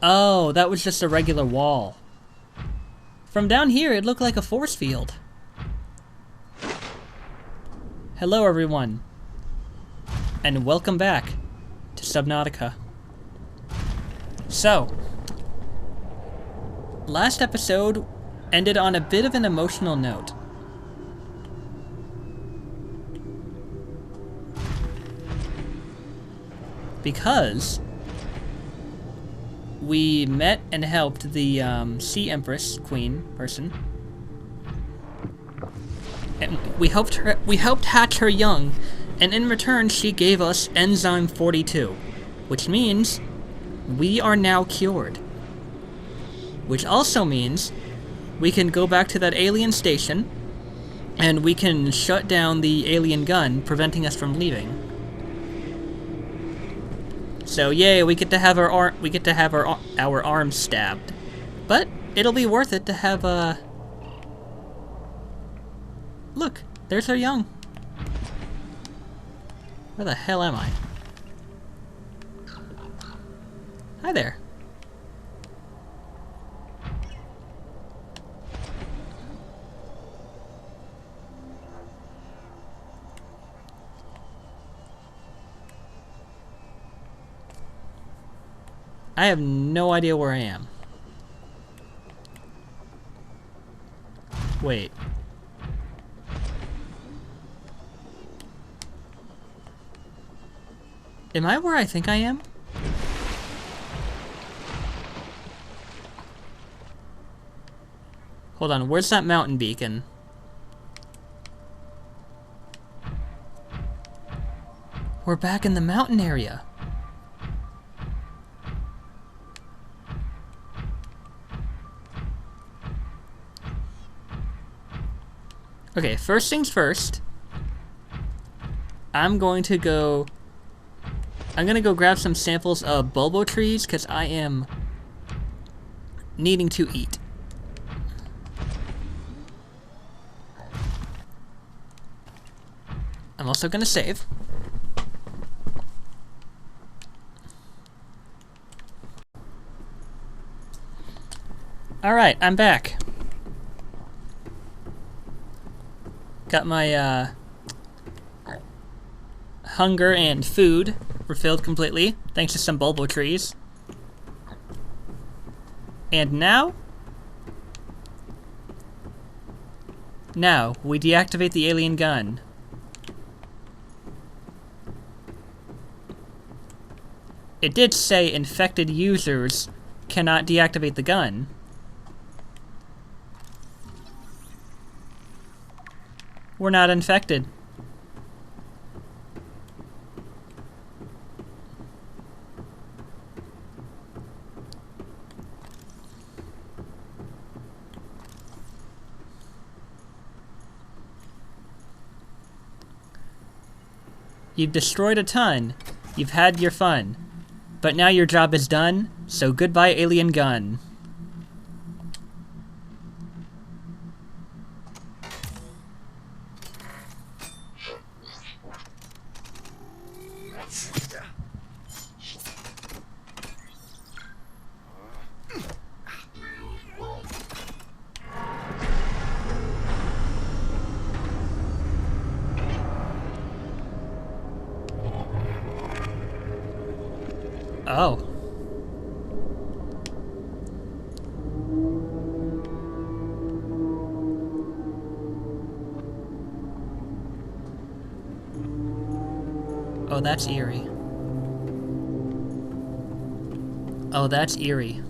Oh, that was just a regular wall. From down here, it looked like a force field. Hello, everyone. And welcome back to Subnautica. So, last episode ended on a bit of an emotional note. Because we met and helped the Sea Empress Queen person. And we helped hatch her young, and in return she gave us Enzyme 42, which means we are now cured. Which also means we can go back to that alien station, and we can shut down the alien gun, preventing us from leaving. So yay, we get to have our arms stabbed. But it'll be worth it to have Look, there's our young. Where the hell am I? Hi there. I have no idea where I am. Wait. Am I where I think I am? Hold on, where's that mountain beacon? We're back in the mountain area. Okay, first things first. I'm gonna go grab some samples of bulbo trees because I am needing to eat. I'm also gonna save. Alright, I'm back. Got my hunger and food refilled completely, thanks to some bulbo trees. And now we deactivate the alien gun. It did say infected users cannot deactivate the gun. We're not infected. You've destroyed a ton. You've had your fun. But now your job is done, so goodbye, alien gun. Oh. Oh, that's eerie. Oh, that's eerie.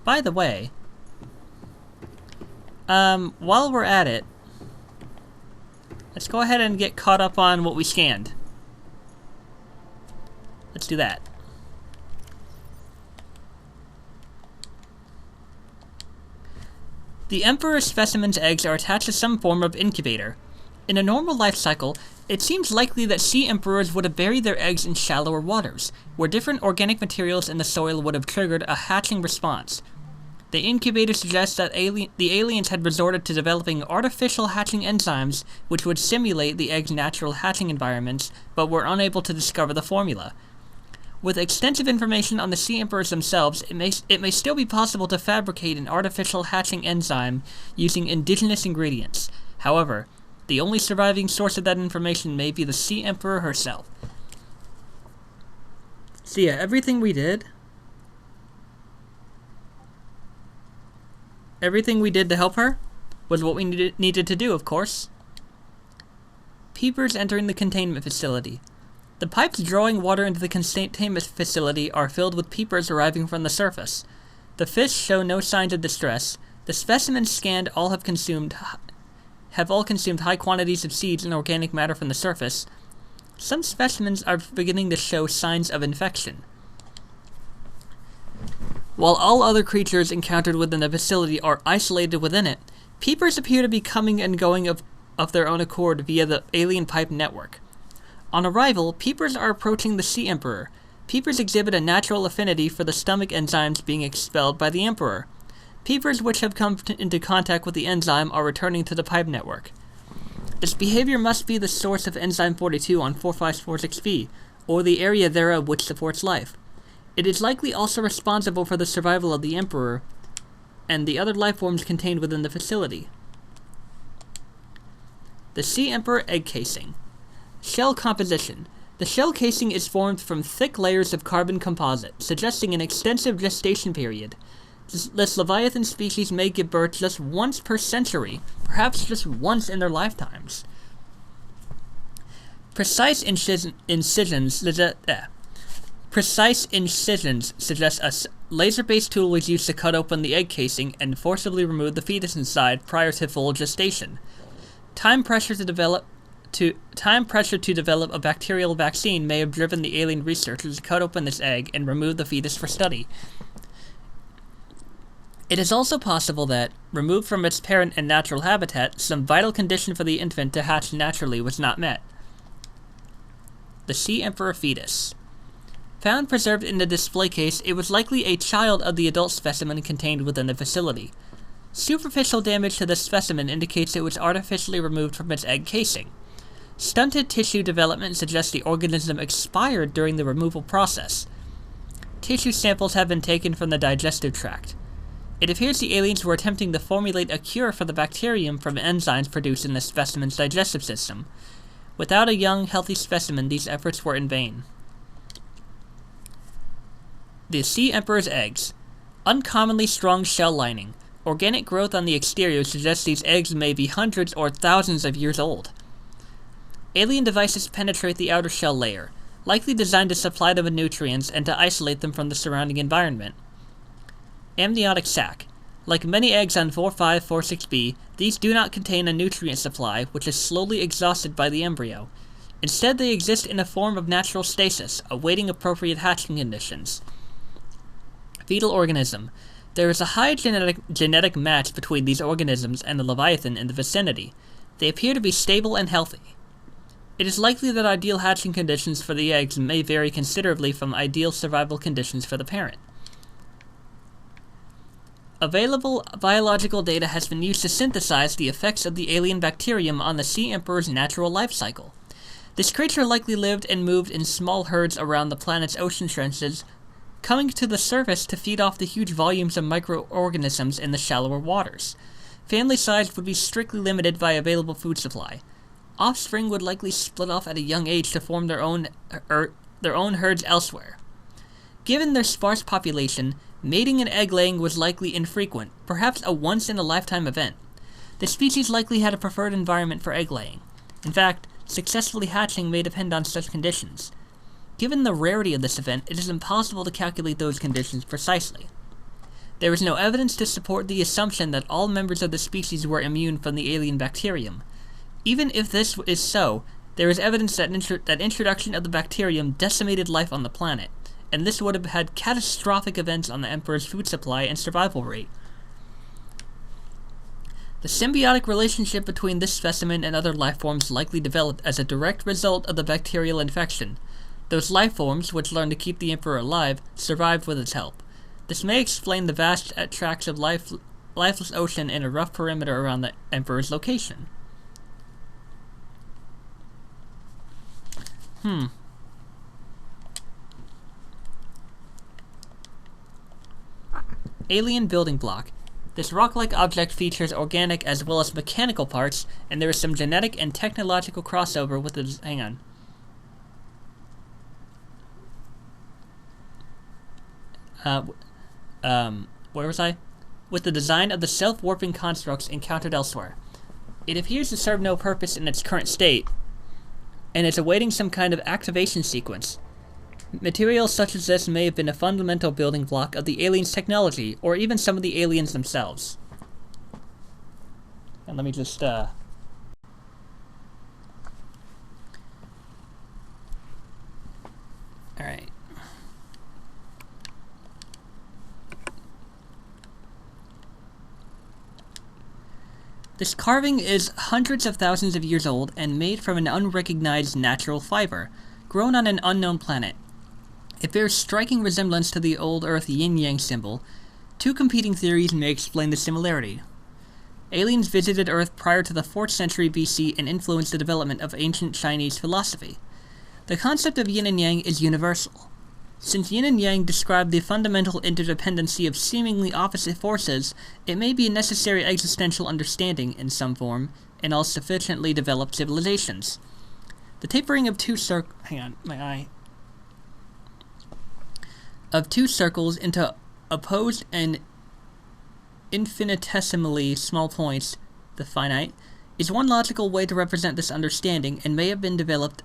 By the way, while we're at it, let's go ahead and get caught up on what we scanned. Let's do that. The Emperor specimen's eggs are attached to some form of incubator. In a normal life cycle, it seems likely that sea emperors would have buried their eggs in shallower waters, where different organic materials in the soil would have triggered a hatching response. The incubator suggests that the aliens had resorted to developing artificial hatching enzymes which would simulate the egg's natural hatching environments, but were unable to discover the formula. With extensive information on the sea emperors themselves, it may still be possible to fabricate an artificial hatching enzyme using indigenous ingredients. However, the only surviving source of that information may be the sea emperor herself. So yeah, everything we did to help her was what we needed to do, of course. Peepers entering the containment facility. The pipes drawing water into the containment facility are filled with peepers arriving from the surface. The fish show no signs of distress. The specimens scanned all have all consumed high quantities of seeds and organic matter from the surface. Some specimens are beginning to show signs of infection. While all other creatures encountered within the facility are isolated within it, peepers appear to be coming and going of their own accord via the alien pipe network. On arrival, peepers are approaching the sea emperor. Peepers exhibit a natural affinity for the stomach enzymes being expelled by the emperor. Peepers which have come into contact with the enzyme are returning to the pipe network. This behavior must be the source of enzyme 42 on 4546b, or the area thereof which supports life. It is likely also responsible for the survival of the emperor and the other life forms contained within the facility. The sea emperor egg casing. Shell composition. The shell casing is formed from thick layers of carbon composite, suggesting an extensive gestation period. This Leviathan species may give birth just once per century, perhaps just once in their lifetimes. Precise incisions suggest a laser-based tool was used to cut open the egg casing and forcibly remove the fetus inside prior to full gestation. Time pressure to develop a bacterial vaccine may have driven the alien researchers to cut open this egg and remove the fetus for study. It is also possible that, removed from its parent and natural habitat, some vital condition for the infant to hatch naturally was not met. The Sea Emperor fetus. Found preserved in the display case, it was likely a child of the adult specimen contained within the facility. Superficial damage to the specimen indicates it was artificially removed from its egg casing. Stunted tissue development suggests the organism expired during the removal process. Tissue samples have been taken from the digestive tract. It appears the aliens were attempting to formulate a cure for the bacterium from enzymes produced in the specimen's digestive system. Without a young, healthy specimen, these efforts were in vain. The Sea Emperor's eggs. Uncommonly strong shell lining. Organic growth on the exterior suggests these eggs may be hundreds or thousands of years old. Alien devices penetrate the outer shell layer, likely designed to supply them with nutrients and to isolate them from the surrounding environment. Amniotic sac. Like many eggs on 4546b, these do not contain a nutrient supply, which is slowly exhausted by the embryo. Instead, they exist in a form of natural stasis, awaiting appropriate hatching conditions. Fetal organism. There is a high genetic match between these organisms and the Leviathan in the vicinity. They appear to be stable and healthy. It is likely that ideal hatching conditions for the eggs may vary considerably from ideal survival conditions for the parent. Available biological data has been used to synthesize the effects of the alien bacterium on the Sea Emperor's natural life cycle. This creature likely lived and moved in small herds around the planet's ocean trenches, coming to the surface to feed off the huge volumes of microorganisms in the shallower waters. Family size would be strictly limited by available food supply. Offspring would likely split off at a young age to form their own herds elsewhere. Given their sparse population, mating and egg-laying was likely infrequent, perhaps a once-in-a-lifetime event. The species likely had a preferred environment for egg-laying. In fact, successfully hatching may depend on such conditions. Given the rarity of this event, it is impossible to calculate those conditions precisely. There is no evidence to support the assumption that all members of the species were immune from the alien bacterium. Even if this is so, there is evidence that introduction of the bacterium decimated life on the planet, and this would have had catastrophic events on the Emperor's food supply and survival rate. The symbiotic relationship between this specimen and other life forms likely developed as a direct result of the bacterial infection. Those life forms, which learned to keep the Emperor alive, survived with his help. This may explain the vast tracts of lifeless ocean and a rough perimeter around the Emperor's location. Alien building block. This rock-like object features organic as well as mechanical parts, and there is some genetic and technological crossover with the... Hang on. Where was I? With the design of the self-warping constructs encountered elsewhere. It appears to serve no purpose in its current state, and is awaiting some kind of activation sequence. Materials such as this may have been a fundamental building block of the aliens' technology, or even some of the aliens themselves. And let me just, Alright. This carving is hundreds of thousands of years old and made from an unrecognized natural fiber, grown on an unknown planet. It bears striking resemblance to the old Earth yin-yang symbol. Two competing theories may explain the similarity. Aliens visited Earth prior to the 4th century BC and influenced the development of ancient Chinese philosophy. The concept of yin and yang is universal. Since yin and yang describe the fundamental interdependency of seemingly opposite forces, it may be a necessary existential understanding, in some form, in all sufficiently developed civilizations. The tapering of two circles into opposed and infinitesimally small points, the finite, is one logical way to represent this understanding and may have been developed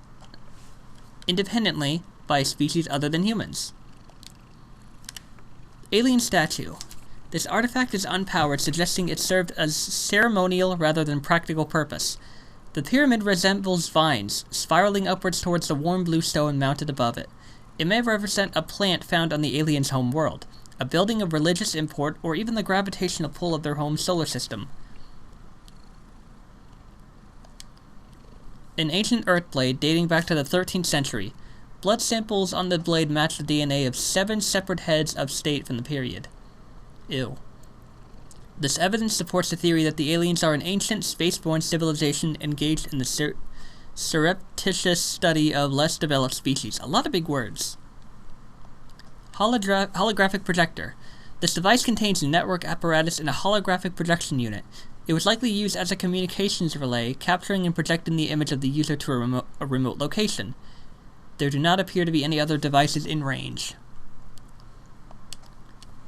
independently by a species other than humans. Alien statue. This artifact is unpowered, suggesting it served as ceremonial rather than practical purpose. The pyramid resembles vines, spiraling upwards towards the warm blue stone mounted above it. It may represent a plant found on the aliens' home world, a building of religious import, or even the gravitational pull of their home solar system. An ancient earth blade dating back to the 13th century. Blood samples on the blade match the DNA of 7 separate heads of state from the period. Ew. This evidence supports the theory that the aliens are an ancient, spaceborne civilization engaged in the surreptitious study of less developed species. A lot of big words. Holographic projector. This device contains a network apparatus and a holographic projection unit. It was likely used as a communications relay, capturing and projecting the image of the user to a remote location. There do not appear to be any other devices in range.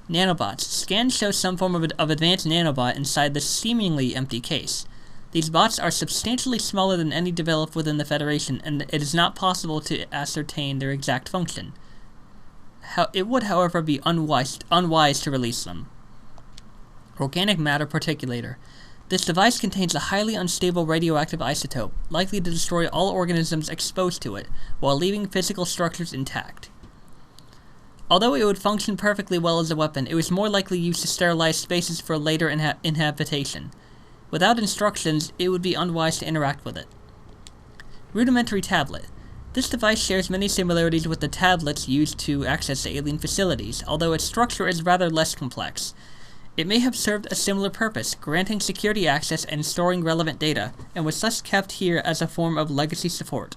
Nanobots. Scans show some form of advanced nanobot inside this seemingly empty case. These bots are substantially smaller than any developed within the Federation, and it is not possible to ascertain their exact function. It would, however, be unwise to release them. Organic matter particulator. This device contains a highly unstable radioactive isotope, likely to destroy all organisms exposed to it, while leaving physical structures intact. Although it would function perfectly well as a weapon, it was more likely used to sterilize spaces for later inhabitation. Without instructions, it would be unwise to interact with it. Rudimentary tablet. This device shares many similarities with the tablets used to access the alien facilities, although its structure is rather less complex. It may have served a similar purpose, granting security access and storing relevant data, and was thus kept here as a form of legacy support.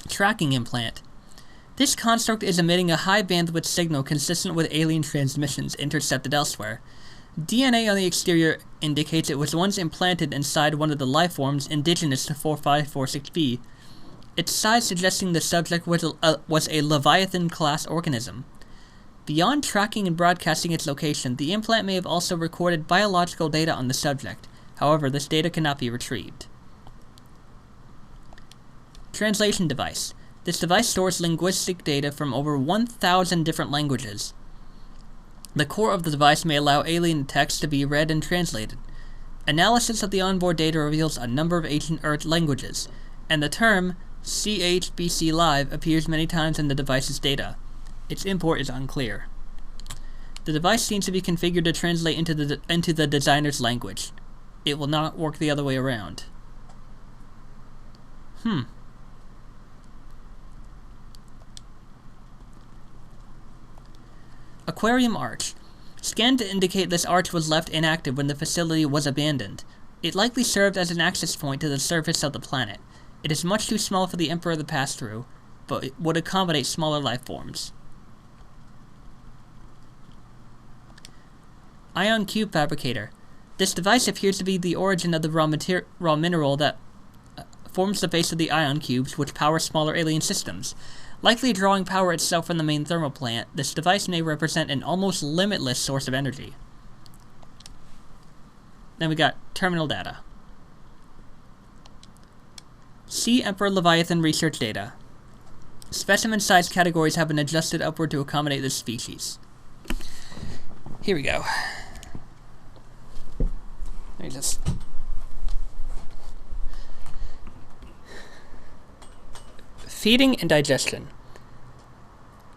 Tracking implant. This construct is emitting a high bandwidth signal consistent with alien transmissions intercepted elsewhere. DNA on the exterior indicates it was once implanted inside one of the life forms indigenous to 4546b. Its size suggesting the subject was a Leviathan-class organism. Beyond tracking and broadcasting its location, the implant may have also recorded biological data on the subject. However, this data cannot be retrieved. Translation device. This device stores linguistic data from over 1,000 different languages. The core of the device may allow alien text to be read and translated. Analysis of the onboard data reveals a number of ancient Earth languages, and the term CHBC Live appears many times in the device's data. Its import is unclear. The device seems to be configured to translate into the designer's language. It will not work the other way around. Aquarium arch. Scanned to indicate this arch was left inactive when the facility was abandoned. It likely served as an access point to the surface of the planet. It is much too small for the Emperor to pass through, but it would accommodate smaller life forms. Ion Cube Fabricator. This device appears to be the origin of the raw mineral that forms the base of the ion cubes, which power smaller alien systems. Likely drawing power itself from the main thermal plant, this device may represent an almost limitless source of energy. Then we got terminal data. See Emperor Leviathan research data. Specimen size categories have been adjusted upward to accommodate this species. Here we go. Let me just... Feeding and digestion.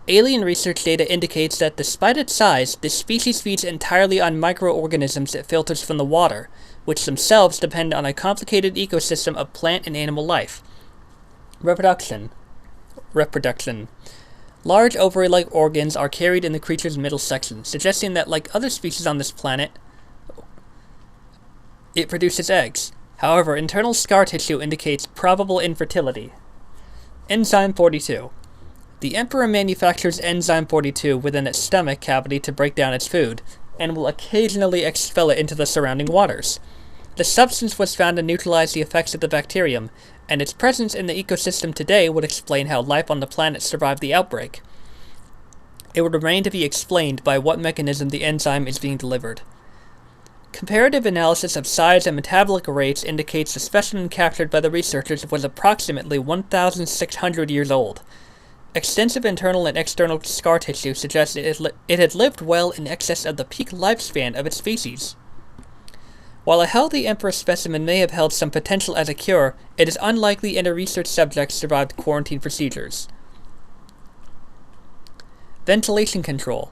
Alien research data indicates that despite its size, this species feeds entirely on microorganisms it filters from the water, which themselves depend on a complicated ecosystem of plant and animal life. Reproduction. Large ovary-like organs are carried in the creature's middle section, suggesting that, like other species on this planet, it produces eggs. However, internal scar tissue indicates probable infertility. Enzyme 42. The Emperor manufactures Enzyme 42 within its stomach cavity to break down its food, and will occasionally expel it into the surrounding waters. The substance was found to neutralize the effects of the bacterium, and its presence in the ecosystem today would explain how life on the planet survived the outbreak. It would remain to be explained by what mechanism the enzyme is being delivered. Comparative analysis of size and metabolic rates indicates the specimen captured by the researchers was approximately 1,600 years old. Extensive internal and external scar tissue suggests it had lived well in excess of the peak lifespan of its species. While a healthy Emperor specimen may have held some potential as a cure, it is unlikely any research subjects survived quarantine procedures. Ventilation control.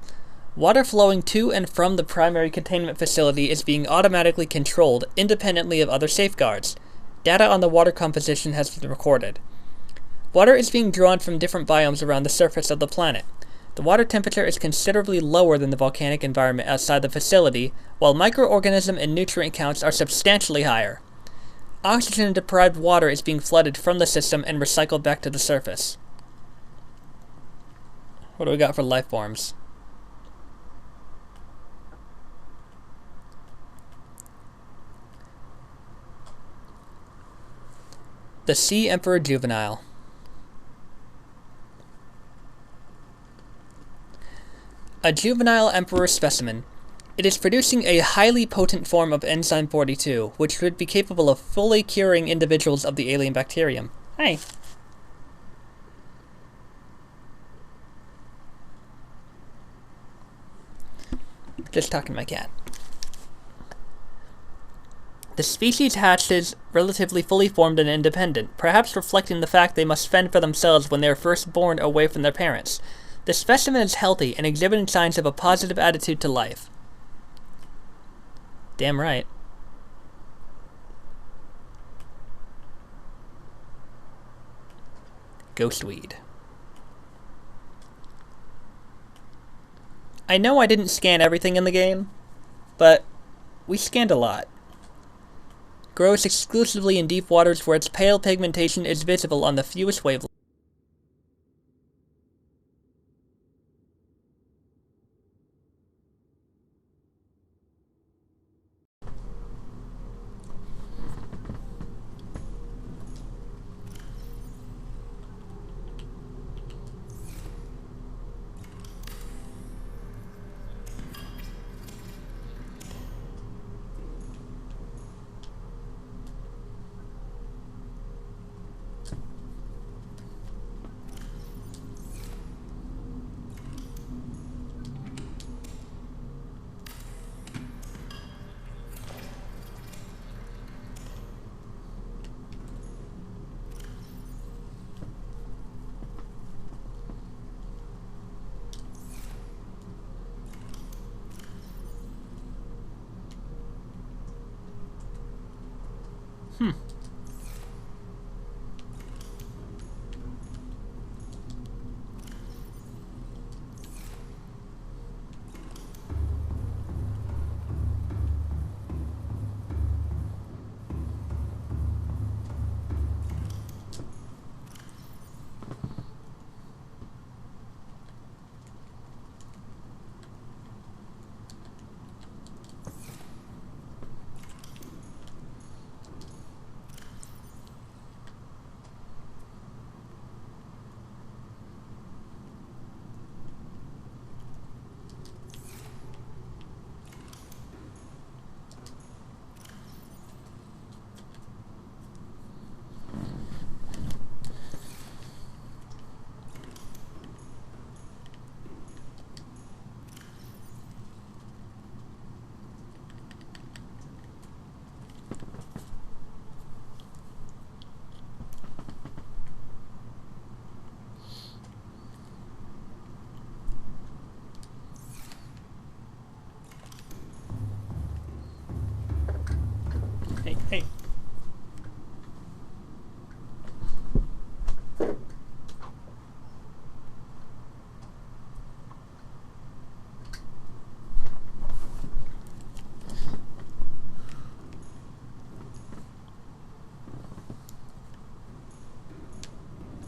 Water flowing to and from the primary containment facility is being automatically controlled independently of other safeguards. Data on the water composition has been recorded. Water is being drawn from different biomes around the surface of the planet. The water temperature is considerably lower than the volcanic environment outside the facility, while microorganism and nutrient counts are substantially higher. Oxygen-deprived water is being flooded from the system and recycled back to the surface. What do we got for life forms? The Sea Emperor Juvenile. A juvenile Emperor specimen. It is producing a highly potent form of Enzyme 42, which would be capable of fully curing individuals of the alien bacterium. Hi. Just talking to my cat. The species hatches relatively fully formed and independent, perhaps reflecting the fact they must fend for themselves when they are first born away from their parents. The specimen is healthy and exhibiting signs of a positive attitude to life. Damn right. Ghostweed. I know I didn't scan everything in the game, but we scanned a lot. Grows exclusively in deep waters where its pale pigmentation is visible on the fewest wavelengths.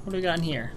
What do we got in here?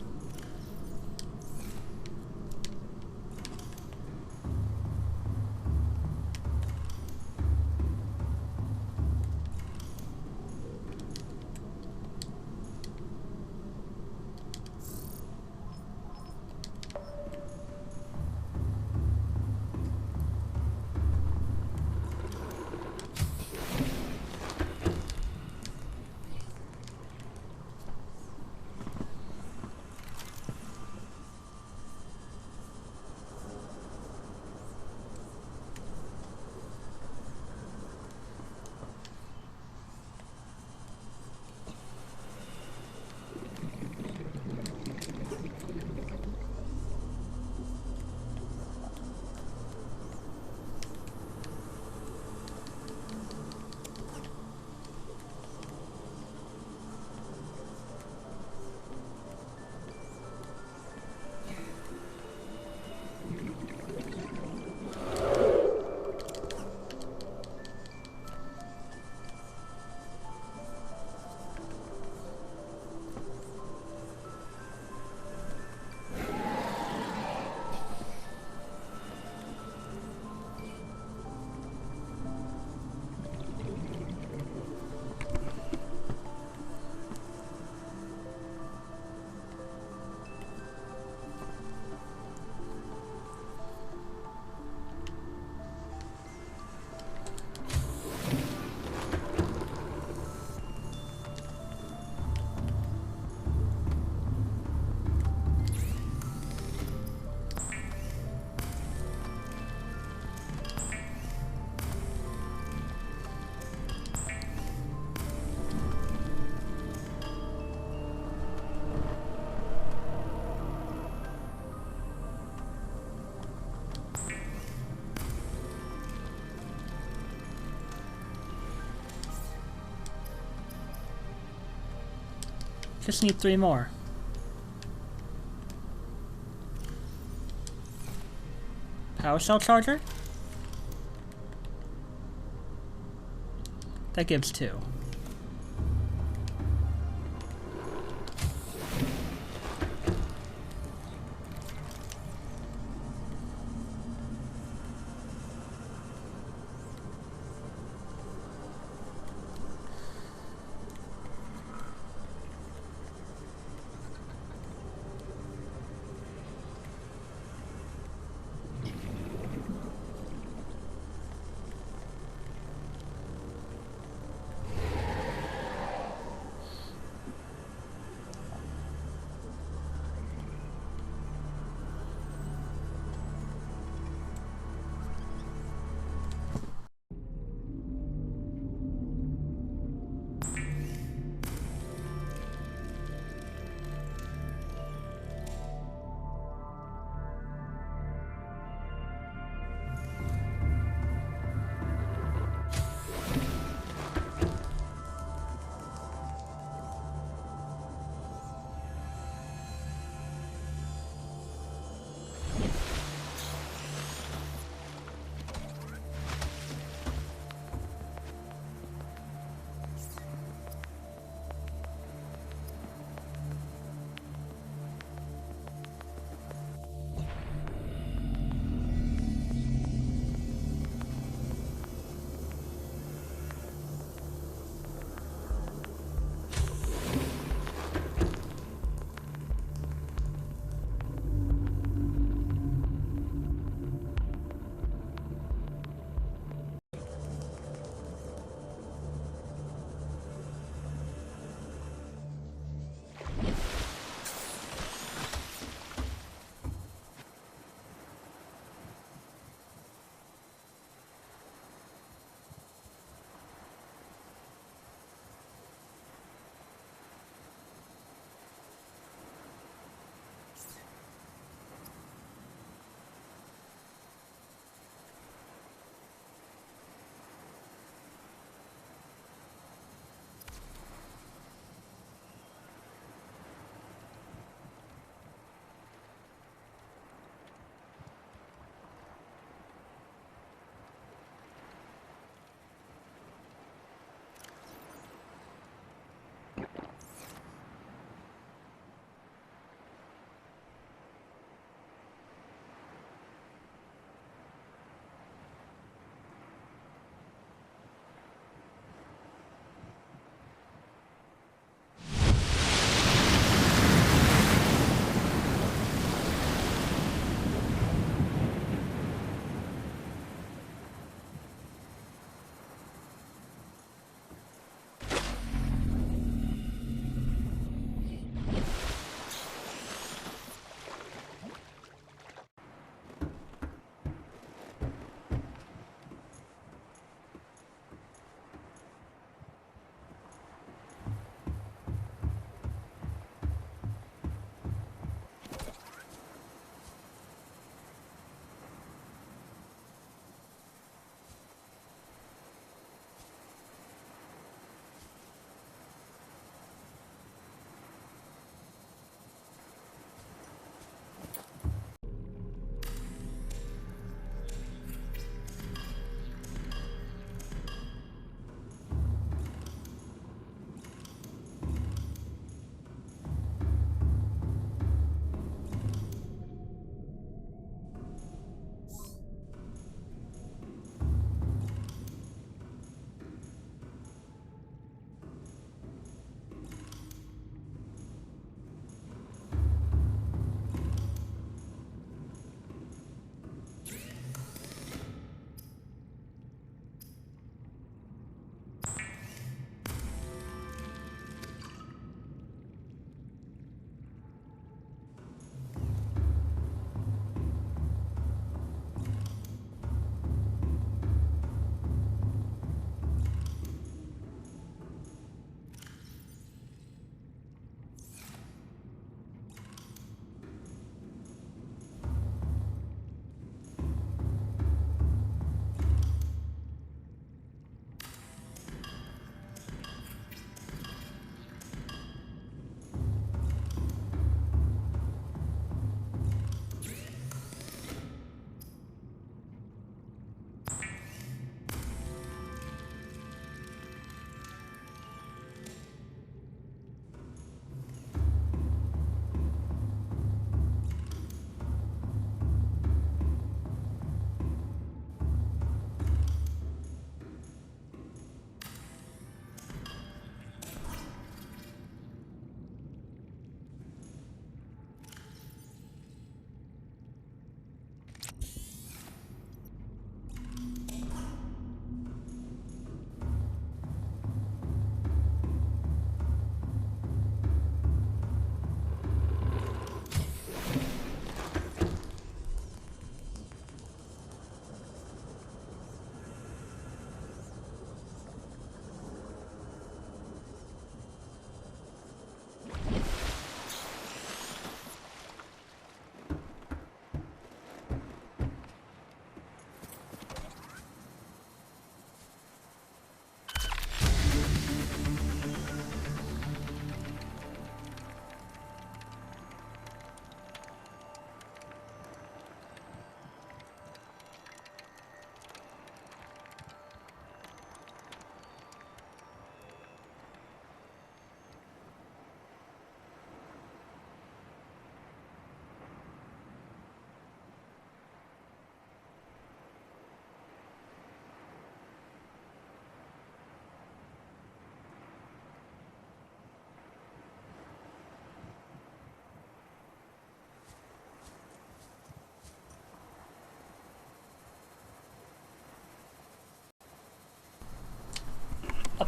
Just need 3 more. Power cell charger? That gives 2.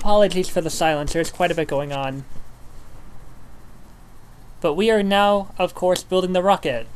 apologies for the silence. There's quite a bit going on. But we are now, of course, building the rocket.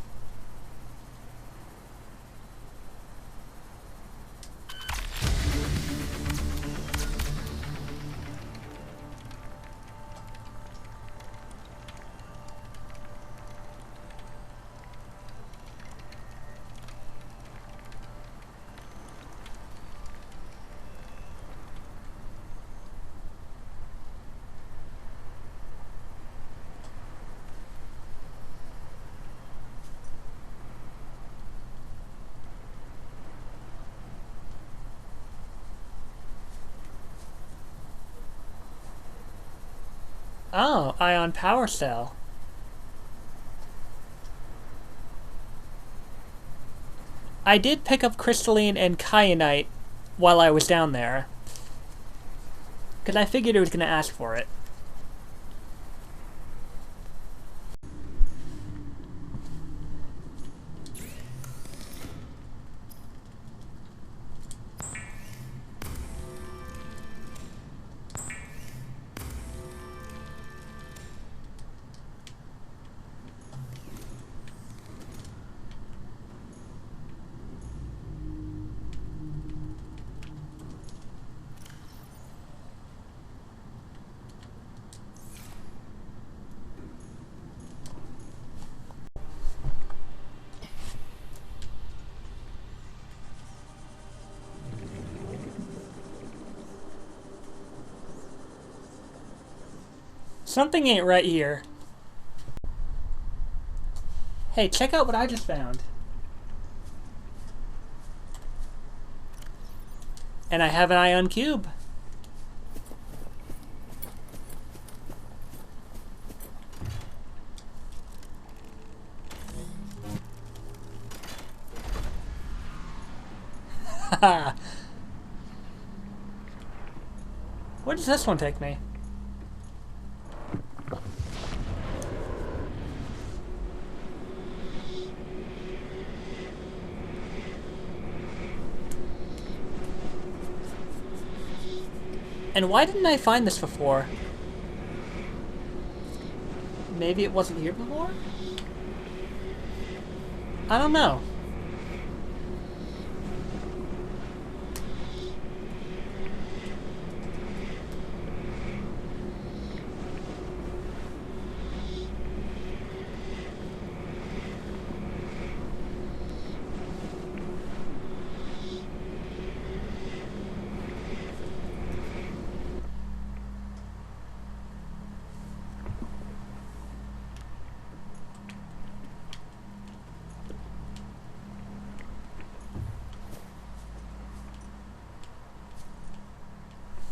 Oh, ion power cell. I did pick up crystalline and kyanite while I was down there. Because I figured it was going to ask for it. Something ain't right here. Hey, check out what I just found. And I have an ion cube. Haha. Where does this one take me? And why didn't I find this before? Maybe it wasn't here before? I don't know.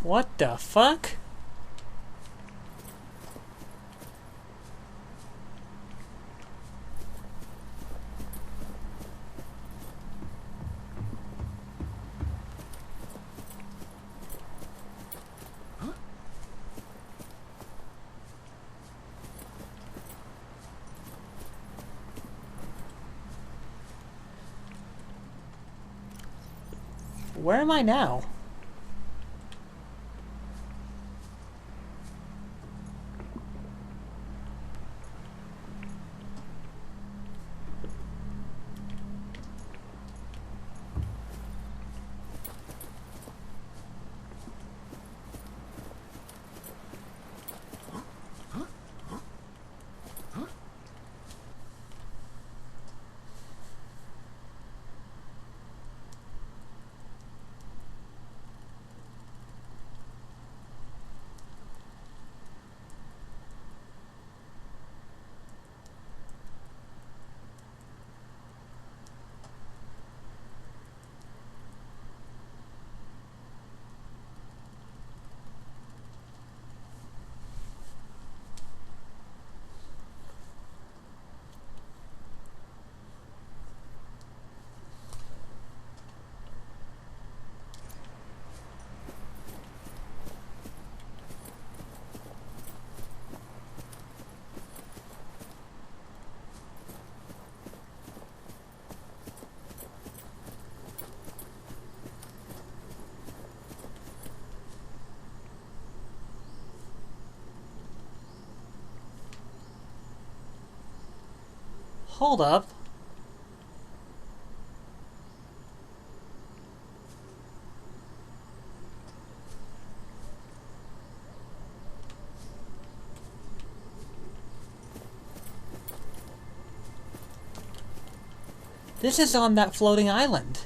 What the fuck? Where am I now? Hold up. This is on that floating island.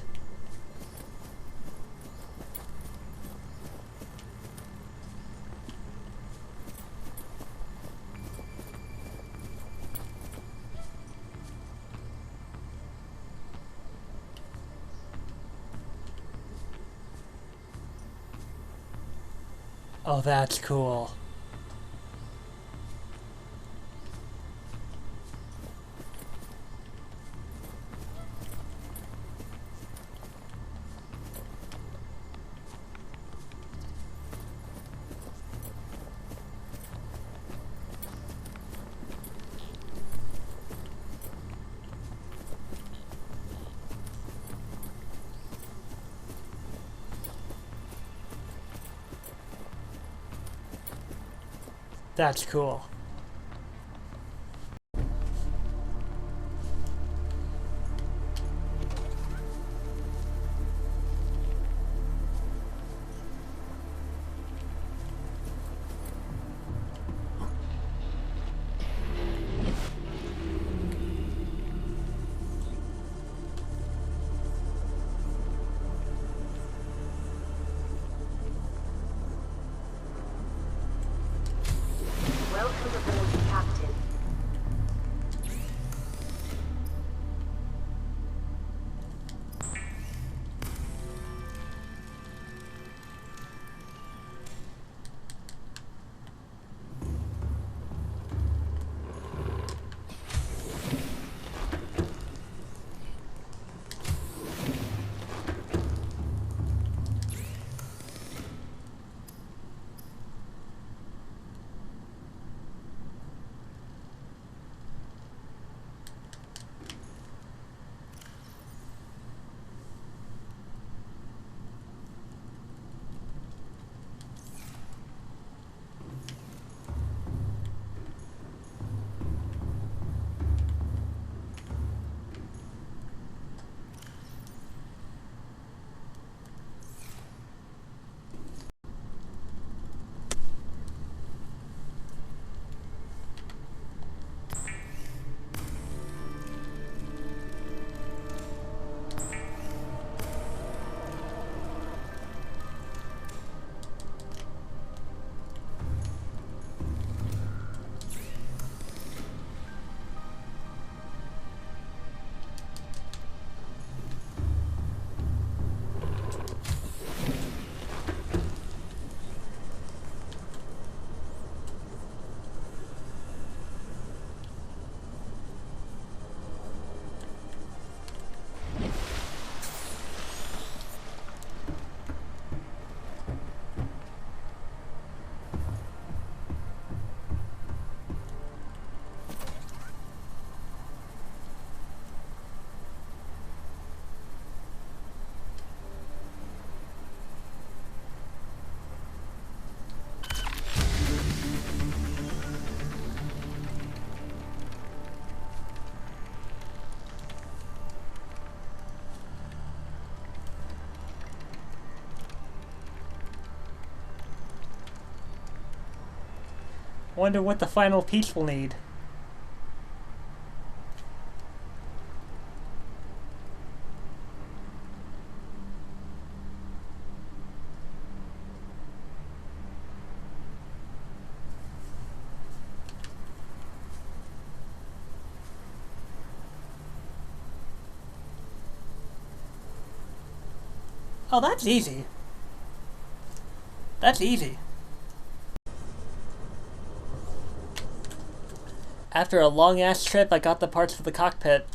Oh, that's cool. That's cool. Welcome aboard, Captain. Wonder what the final piece will need. Oh, that's easy. That's easy. After a long-ass trip, I got the parts for the cockpit.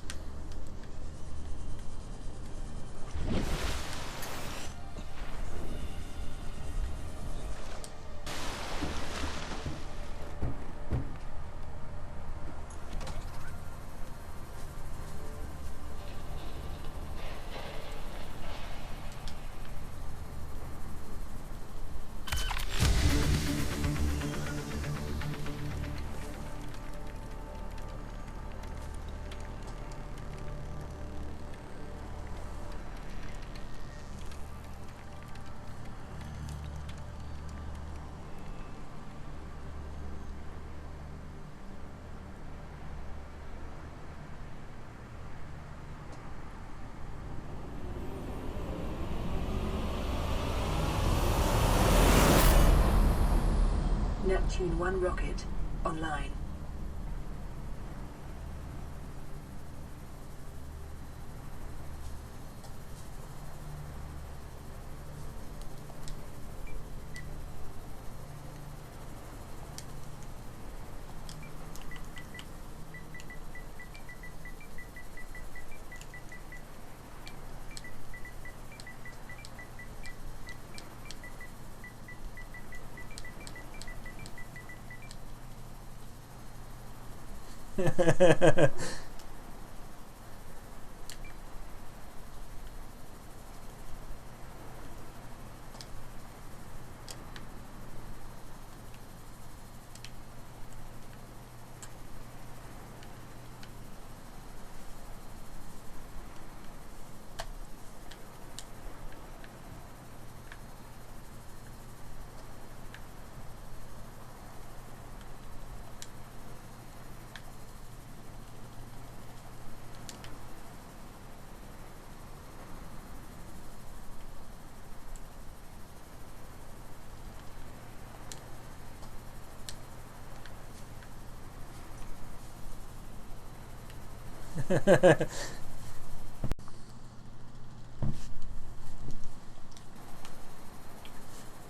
Neptune 1 rocket online.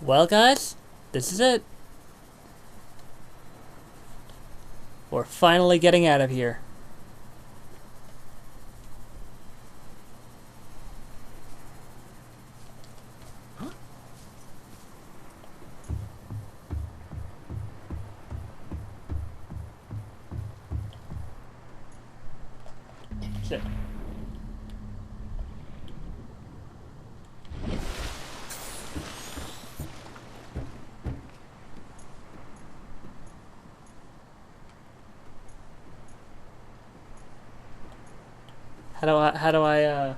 Well, guys, this is it. We're finally getting out of here. Shit. How do I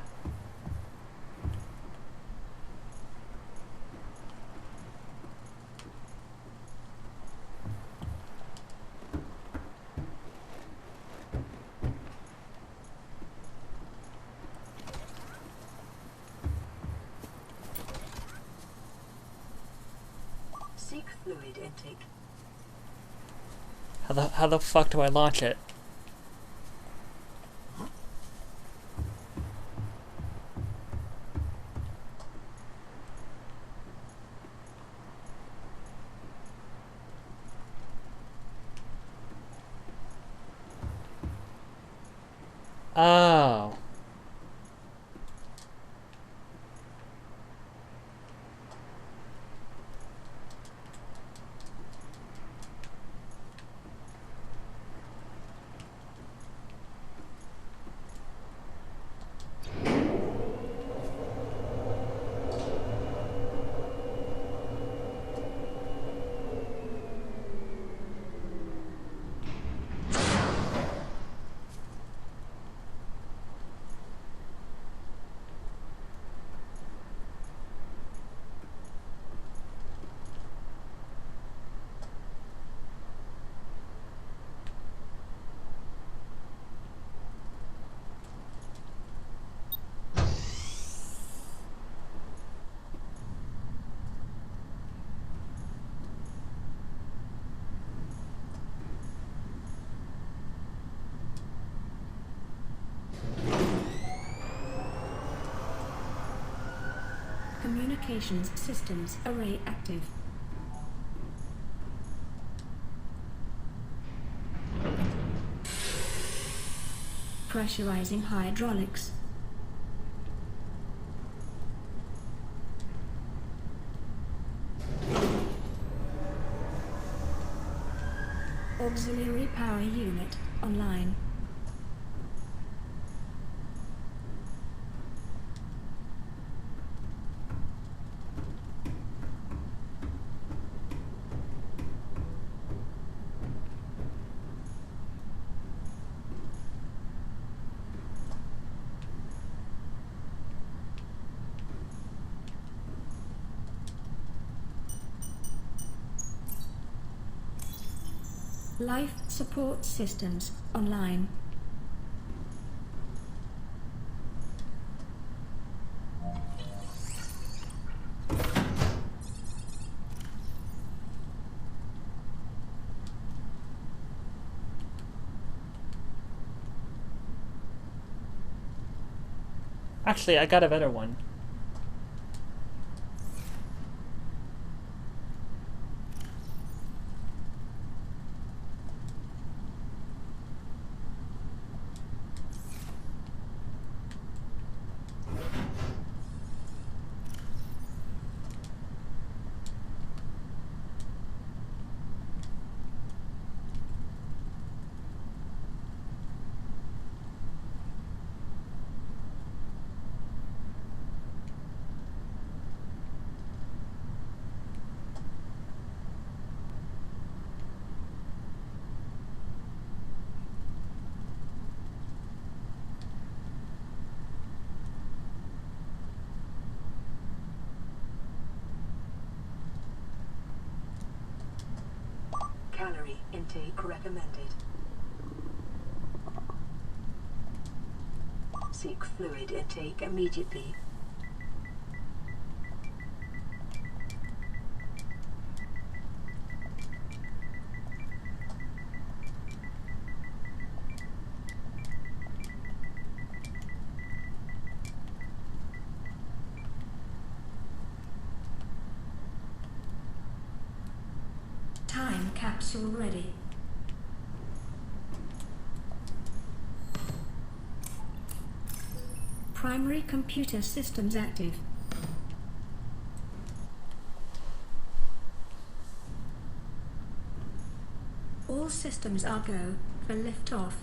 Seek fluid intake. how the fuck do I launch it? Oh. Communications systems array active. Pressurizing hydraulics. Auxiliary power unit online. Life support systems online. Actually, I got a better one. Calorie intake recommended. Seek fluid intake immediately. Time capsule ready. Primary computer systems active. All systems are go for liftoff.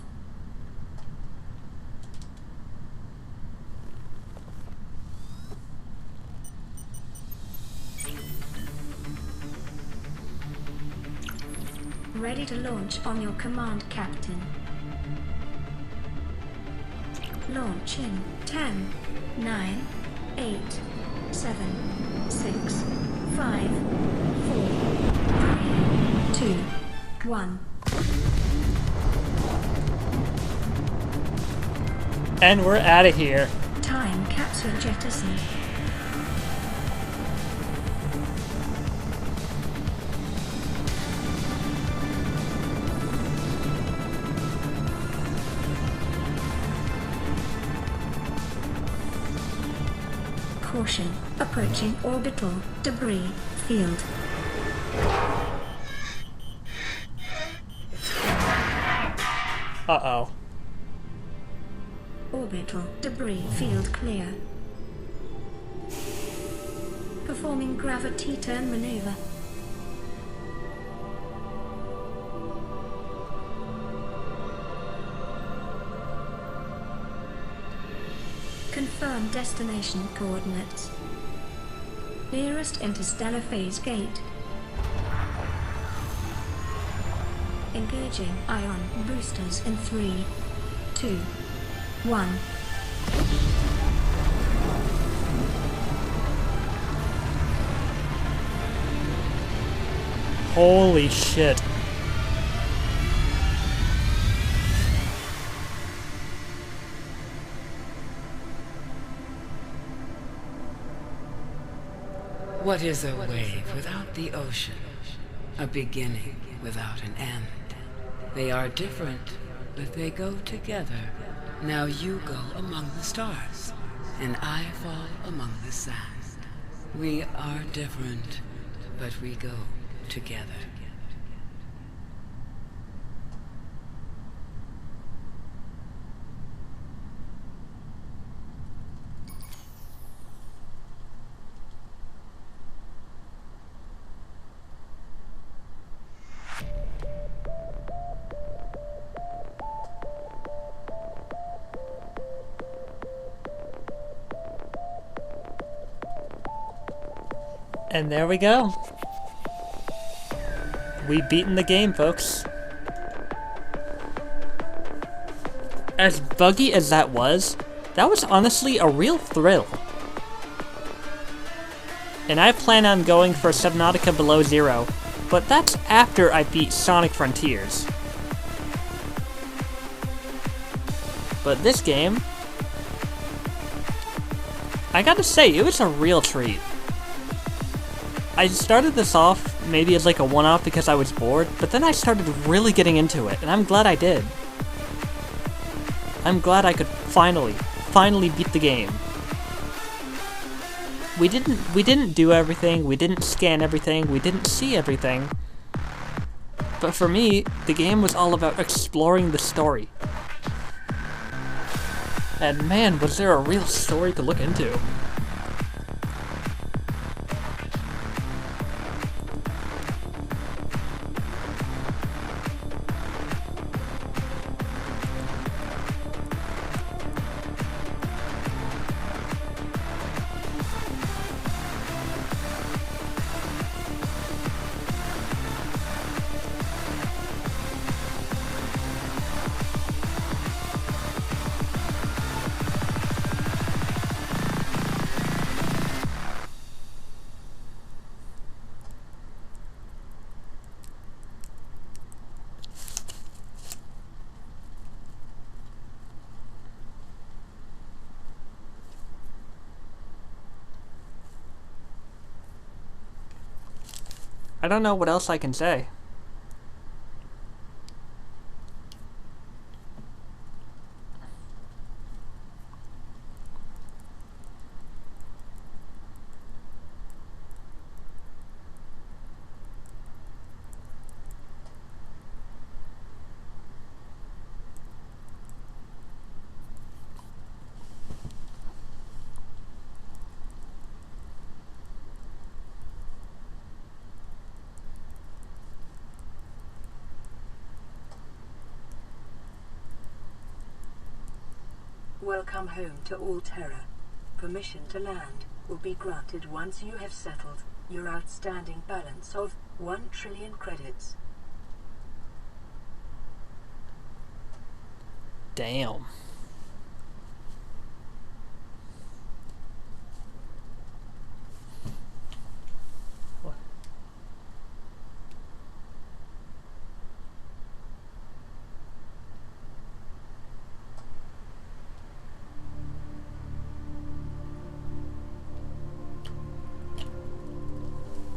Ready to launch on your command, Captain. Launch in 10, 9, 8, 7, 6, 5, 4, 3, 2, 1. And we're out of here. Time capsule jettisoned. Caution, approaching orbital debris field. Uh-oh. Orbital debris field clear. Performing gravity turn maneuver. Confirm destination coordinates. Nearest interstellar phase gate. Engaging ion boosters in 3, 2, 1. Holy shit. What is a wave without the ocean? A beginning without an end. They are different, but they go together. Now you go among the stars, and I fall among the sand. We are different, but we go together. And there we go. We've beaten the game, folks. As buggy as that was honestly a real thrill. And I plan on going for Subnautica Below Zero, but that's after I beat Sonic Frontiers. But this game, I gotta say, it was a real treat. I started this off maybe as like a one-off because I was bored, but then I started really getting into it, and I'm glad I did. I'm glad I could finally beat the game. we didn't do everything, we didn't scan everything, we didn't see everything. But for me, the game was all about exploring the story. And man, was there a real story to look into. I don't know what else I can say. Welcome home to Alterra. Permission to land will be granted once you have settled your outstanding balance of 1 trillion credits. Damn.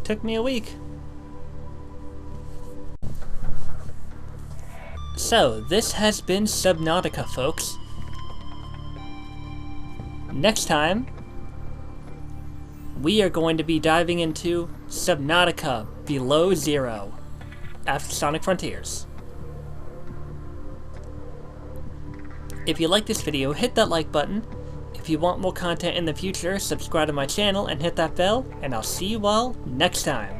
Took me a week. So, this has been Subnautica, folks. Next time, we are going to be diving into Subnautica Below Zero after Sonic Frontiers. If you like this video, hit that like button. If you want more content in the future, subscribe to my channel and hit that bell, and I'll see you all next time.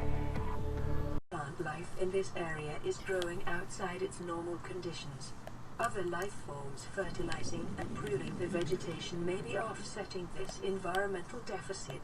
Plant life in this area is growing outside its normal conditions. Other life forms fertilizing and pruning the vegetation may be offsetting this environmental deficit.